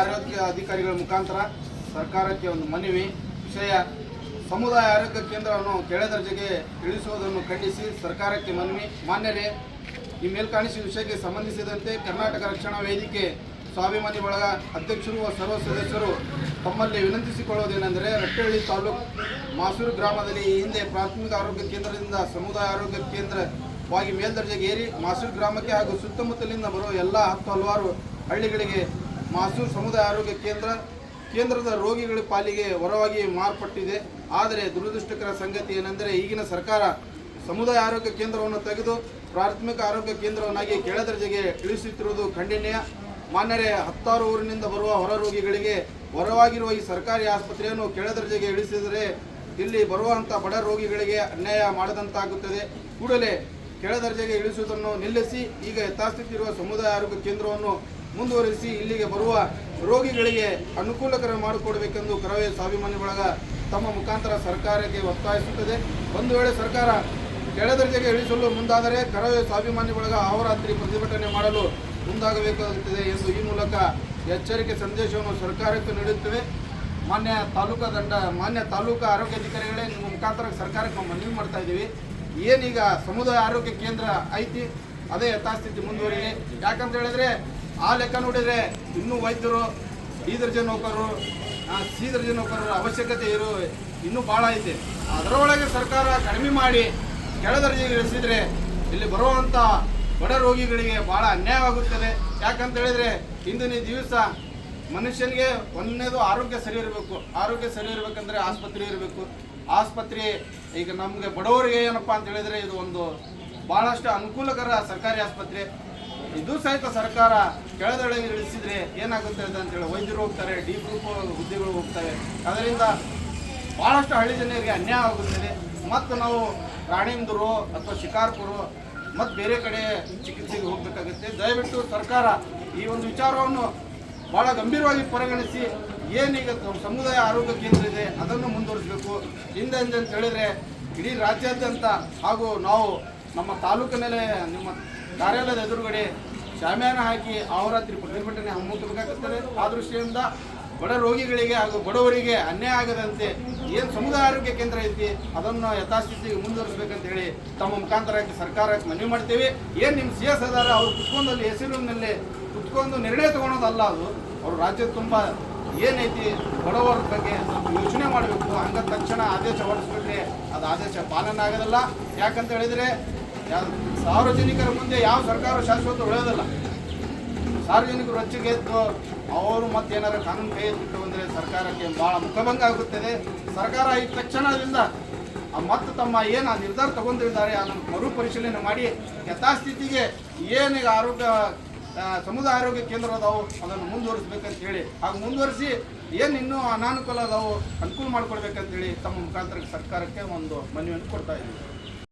ಆರೋಗ್ಯ ಅಧಿಕಾರಿಗಳ ಮುಖಾಂತರ ಸರ್ಕಾರಕ್ಕೆ ಒಂದು ಮನವಿ. ವಿಷಯ ಸಮುದಾಯ ಆರೋಗ್ಯ ಕೇಂದ್ರವನ್ನು ಕೆಳದರ್ಜೆಗೆ ಇಳಿಸುವುದನ್ನು ಖಂಡಿಸಿ ಸರ್ಕಾರಕ್ಕೆ ಮನವಿ. ಮಾನ್ಯರೇ, ಈ ಮೇಲ್ಕಾಣಿಸಿದ ವಿಷಯಕ್ಕೆ ಸಂಬಂಧಿಸಿದಂತೆ ಕರ್ನಾಟಕ ರಕ್ಷಣಾ ವೇದಿಕೆ ಸ್ವಾಭಿಮಾನಿ ಬಳಗ ಅಧ್ಯಕ್ಷರು ಸರ್ವ ಸದಸ್ಯರು ತಮ್ಮಲ್ಲಿ ವಿನಂತಿಸಿಕೊಳ್ಳುವುದೇನೆಂದರೆ, ರಟ್ಟಹಳ್ಳಿ ತಾಲೂಕು ಮಾಸೂರು ಗ್ರಾಮದಲ್ಲಿ ಈ ಹಿಂದೆ ಪ್ರಾಥಮಿಕ ಆರೋಗ್ಯ ಕೇಂದ್ರದಿಂದ ಸಮುದಾಯ ಆರೋಗ್ಯ ಕೇಂದ್ರವಾಗಿ ಮೇಲ್ದರ್ಜೆಗೆ ಏರಿ ಮಾಸೂರು ಗ್ರಾಮಕ್ಕೆ ಹಾಗೂ ಸುತ್ತಮುತ್ತಲಿಂದ ಬರುವ ಎಲ್ಲ ಹಲವಾರು ಹಳ್ಳಿಗಳಿಗೆ ಮಾಸೂರು ಸಮುದಾಯ ಆರೋಗ್ಯ ಕೇಂದ್ರದ ರೋಗಿಗಳ ಪಾಲಿಗೆ ಹೊರವಾಗಿ ಮಾರ್ಪಟ್ಟಿದೆ. ಆದರೆ ದುರದೃಷ್ಟಕರ ಸಂಗತಿ ಏನೆಂದರೆ, ಈಗಿನ ಸರ್ಕಾರ ಸಮುದಾಯ ಆರೋಗ್ಯ ಕೇಂದ್ರವನ್ನು ತೆಗೆದು ಪ್ರಾಥಮಿಕ ಆರೋಗ್ಯ ಕೇಂದ್ರವನ್ನಾಗಿ ಕೆಳದರ್ಜೆಗೆ ಇಳಿಸುತ್ತಿರುವುದು ಖಂಡನೀಯ. ಮಾನ್ಯರೇ, 10 ಊರಿನಿಂದ ಬರುವ ಹೊರ ರೋಗಿಗಳಿಗೆ ಹೊರವಾಗಿರುವ ಈ ಸರ್ಕಾರಿ ಆಸ್ಪತ್ರೆಯನ್ನು ಕೆಳದರ್ಜೆಗೆ ಇಳಿಸಿದರೆ ಇಲ್ಲಿ ಬರುವಂಥ ಬಡ ರೋಗಿಗಳಿಗೆ ಅನ್ಯಾಯ ಮಾಡದಂತಾಗುತ್ತದೆ. ಕೂಡಲೇ ಕೆಳದರ್ಜೆಗೆ ಇಳಿಸುವುದನ್ನು ನಿಲ್ಲಿಸಿ ಈಗ ಯಥಾಸ್ಥಿತಿ ಇರುವ ಸಮುದಾಯ ಆರೋಗ್ಯ ಕೇಂದ್ರವನ್ನು ಮುಂದುವರಿಸಿ ಇಲ್ಲಿಗೆ ಬರುವ ರೋಗಿಗಳಿಗೆ ಅನುಕೂಲಕರ ಮಾಡಿಕೊಡಬೇಕೆಂದು ಕರವೇ ಸ್ವಾಭಿಮಾನಿ ಬಳಗ ತಮ್ಮ ಮುಖಾಂತರ ಸರ್ಕಾರಕ್ಕೆ ಒತ್ತಾಯಿಸುತ್ತದೆ. ಒಂದು ವೇಳೆ ಸರ್ಕಾರ ಕೆಳದರ್ಜೆಗೆ ಇಳಿಸಲು ಮುಂದಾದರೆ ಕರವೇ ಸ್ವಾಭಿಮಾನಿ ಬಳಗ ಅಹೋರಾತ್ರಿ ಪ್ರತಿಭಟನೆ ಮಾಡಲು ಮುಂದಾಗಬೇಕಾಗುತ್ತದೆ ಎಂದು ಈ ಮೂಲಕ ಎಚ್ಚರಿಕೆ ಸಂದೇಶವನ್ನು ಸರ್ಕಾರಕ್ಕೆ ನೀಡುತ್ತೇವೆ. ಮಾನ್ಯ ತಾಲೂಕು ಆರೋಗ್ಯಾಧಿಕಾರಿಗಳೇ, ನಿಮ್ಮ ಮುಖಾಂತರ ಸರ್ಕಾರಕ್ಕೆ ನಾವು ಮನವಿ ಮಾಡ್ತಾ ಇದ್ದೀವಿ. ಏನೀಗ ಸಮುದಾಯ ಆರೋಗ್ಯ ಕೇಂದ್ರ ಐತಿ, ಅದೇ ಯಥಾಸ್ಥಿತಿ ಮುಂದುವರಿಲಿ. ಯಾಕಂತ ಹೇಳಿದ್ರೆ ಆ ಲೆಕ್ಕ ನೋಡಿದರೆ ಇನ್ನೂ ವೈದ್ಯರು, ಡಿ ದರ್ಜೆ ನೌಕರರು, ಸಿ ದರ್ಜೆ ನೌಕರರ ಅವಶ್ಯಕತೆ ಇನ್ನೂ ಭಾಳ ಐತೆ. ಅದರೊಳಗೆ ಸರ್ಕಾರ ಕಡಿಮೆ ಮಾಡಿ ಕೆಳದರ್ಜೆಗೆ ಇಳಿಸಿದರೆ ಇಲ್ಲಿ ಬರುವಂಥ ಬಡ ರೋಗಿಗಳಿಗೆ ಭಾಳ ಅನ್ಯಾಯವಾಗುತ್ತದೆ. ಯಾಕಂತ ಹೇಳಿದರೆ ಇಂದಿನ ದಿವಸ ಮನುಷ್ಯನಿಗೆ ಒಂದನೇದು ಆರೋಗ್ಯ ಸರಿ ಇರಬೇಕು. ಆರೋಗ್ಯ ಸರಿ ಇರಬೇಕಂದ್ರೆ ಆಸ್ಪತ್ರೆ ಇರಬೇಕು. ಆಸ್ಪತ್ರೆ ಈಗ ನಮಗೆ ಬಡವರಿಗೆ ಏನಪ್ಪ ಅಂತ ಹೇಳಿದರೆ ಇದು ಒಂದು ಭಾಳಷ್ಟು ಅನುಕೂಲಕರ ಸರ್ಕಾರಿ ಆಸ್ಪತ್ರೆ. ಇದು ಸಹಿತ ಸರ್ಕಾರ ಕೆಳದೊಳಗೆ ಇಳಿಸಿದರೆ ಏನಾಗುತ್ತೆ ಅಂತೇಳಿ ವೈದ್ಯರು ಹೋಗ್ತಾರೆ, ಡಿ ಗ್ರೂಪ್ ಹುದ್ದೆಗಳು ಹೋಗ್ತವೆ. ಅದರಿಂದ ಭಾಳಷ್ಟು ಹಳ್ಳಿ ಜನರಿಗೆ ಅನ್ಯಾಯ ಆಗುತ್ತದೆ. ಮತ್ತು ನಾವು ರಾಣಿಂದೂರು ಅಥವಾ ಶಿಕಾರ್ಪುರ ಮತ್ತು ಬೇರೆ ಕಡೆ ಚಿಕಿತ್ಸೆಗೆ ಹೋಗಬೇಕಾಗುತ್ತೆ. ದಯವಿಟ್ಟು ಸರ್ಕಾರ ಈ ಒಂದು ವಿಚಾರವನ್ನು ಭಾಳ ಗಂಭೀರವಾಗಿ ಪರಿಗಣಿಸಿ ಏನೀಗ ಸಮುದಾಯ ಆರೋಗ್ಯ ಕೇಂದ್ರ ಇದೆ ಅದನ್ನು ಮುಂದುವರಿಸಬೇಕು. ಹಿಂದೆ ಅಂತ ಹೇಳಿದರೆ ಇಡೀ ರಾಜ್ಯಾದ್ಯಂತ ಹಾಗೂ ನಾವು ನಮ್ಮ ತಾಲೂಕಿನಲ್ಲೇ ನಿಮ್ಮ ಕಾರ್ಯಾಲಯದ ಎದುರುಗಡೆ ಶಾಮಿಯಾನ ಹಾಕಿ ಅಹೋರಾತ್ರಿ ಪ್ರತಿಭಟನೆ ಹಮ್ಮಿಕೊಳ್ಳಬೇಕಾಗುತ್ತದೆ. ಆ ದೃಷ್ಟಿಯಿಂದ ಬಡ ರೋಗಿಗಳಿಗೆ ಹಾಗೂ ಬಡವರಿಗೆ ಅನ್ಯಾಯ ಆಗದಂತೆ ಏನು ಸಮುದಾಯ ಆರೋಗ್ಯ ಕೇಂದ್ರ ಐತಿ ಅದನ್ನು ಯಥಾಸ್ಥಿತಿಗೆ ಮುಂದುವರಿಸಬೇಕಂತ ಹೇಳಿ ತಮ್ಮ ಮುಖಾಂತರ ಸರ್ಕಾರಕ್ಕೆ ಮನವಿ ಮಾಡ್ತೀವಿ. ಏನು ನಿಮ್ಮ ಸಿ ಎಸ್ ಅದಾರ ಅವ್ರು ಕುತ್ಕೊಂಡು ಅಲ್ಲಿ ಹೆಸರಿನಲ್ಲಿ ಕುತ್ಕೊಂಡು ನಿರ್ಣಯ ತೊಗೊಳೋದಲ್ಲ, ಅದು ಅವರು ರಾಜ್ಯದ ತುಂಬ ಏನೈತಿ ಬಡವರ ಬಗ್ಗೆ ಸ್ವಲ್ಪ ಯೋಚನೆ ಮಾಡಬೇಕು. ಹಂಗ ತಕ್ಷಣ ಆದೇಶ ಹೊರಡಿಸ್ಬಿಟ್ರೆ ಅದು ಆದೇಶ ಪಾಲನೆ ಆಗೋದಿಲ್ಲ. ಯಾಕಂತ ಹೇಳಿದರೆ ಸಾರ್ವಜನಿಕರ ಮುಂದೆ ಯಾವ ಸರ್ಕಾರ ಶಾಶ್ವತ ಉಳಿಯೋದಿಲ್ಲ. ಸಾರ್ವಜನಿಕರು ರೊಚ್ಚಿಗೆದ್ದು ಅವರು ಮತ್ತೇನಾರು ಕಾನೂನು ಕೈ ಎತ್ತಿಟ್ಟು ಬಂದರೆ ಸರ್ಕಾರಕ್ಕೆ ಭಾಳ ಮುಖಭಂಗ ಆಗುತ್ತದೆ. ಸರ್ಕಾರ ಈ ತಕ್ಷಣದಿಂದ ಮತ್ತು ತಮ್ಮ ಏನು ನಿರ್ಧಾರ ತಗೊಂಡಿದ್ದಾರೆ ಅದನ್ನು ಮರುಪರಿಶೀಲನೆ ಮಾಡಿ ಯಥಾಸ್ಥಿತಿಗೆ ಏನೀಗ ಸಮುದಾಯ ಆರೋಗ್ಯ ಕೇಂದ್ರ ಅದಾವು ಅದನ್ನು ಮುಂದುವರಿಸಬೇಕಂತ ಹೇಳಿ, ಹಾಗೂ ಮುಂದುವರಿಸಿ ಏನು ಇನ್ನೂ ಅನಾನುಕೂಲ ಅದಾವು ಅನುಕೂಲ ಮಾಡಿಕೊಡ್ಬೇಕಂತೇಳಿ ತಮ್ಮ ಮುಖಾಂತರ ಸರ್ಕಾರಕ್ಕೆ ಒಂದು ಮನವಿಯನ್ನು ಕೊಡ್ತಾ ಇದ್ದೀವಿ.